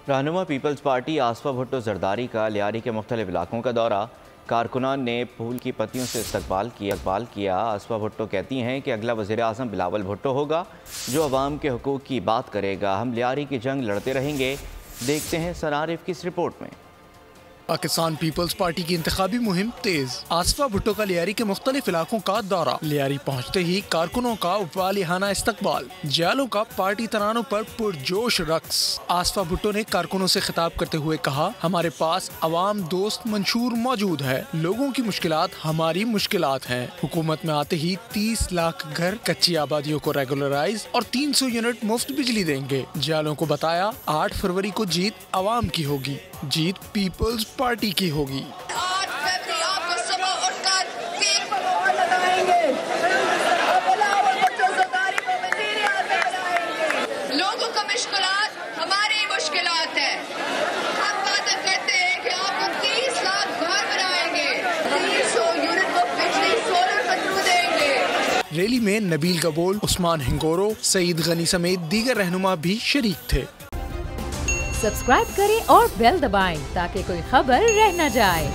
रहनुमा peoples party आसफा भुट्टो जरदारी का लियारी के मुख्तलिफ इलाकों का दौरा। कारकुनान ने फूल की पत्तियों से इस्तकबाल किया। आसफा भुट्टो कहती हैं कि अगला वज़ीर आज़म बिलावल भुट्टो होगा जो अवाम के हुकूक़ की बात करेगा। हम लियारी की जंग लड़ते रहेंगे। देखते हैं सनारिफ की इस रिपोर्ट में। पाकिस्तान पीपल्स पार्टी की इंतखाबी मुहिम तेज। आसफा भुट्टो का लियारी के मुख्तलिफ इलाकों का दौरा। लियारी पहुँचते ही कारकुनों का वालिहाना इस्तकबाल। जियालों का पार्टी तरानों पर पुरजोश रक्स। आसफा भुट्टो ने कारकुनों से खिताब करते हुए कहा, हमारे पास अवाम दोस्त मंशूर मौजूद है। लोगों की मुश्किलात हमारी मुश्किलात हैं। हुकूमत में आते ही 30 लाख घर कच्ची आबादियों को रेगुलराइज और 300 यूनिट मुफ्त बिजली देंगे। जियालों को बताया 8 फरवरी को जीत अवाम की होगी, जीत पीपल्स पार्टी की होगी। 8 फरवरी आपको सुबह उठकर केक पर लगाएंगे। लोगों का मुश्किलात हमारी मुश्किलात है। हम वादा करते हैं कि आपको 30 लाख घर बनाएंगे, 300 यूनिट को बिजली सोलर पर देंगे। रैली में नबील गबोल, उस्मान हिंगोरो, सईद गनी समेत दीगर रहनुमा भी शरीक थे। सब्सक्राइब करें और बेल दबाएं ताकि कोई खबर रह न जाए।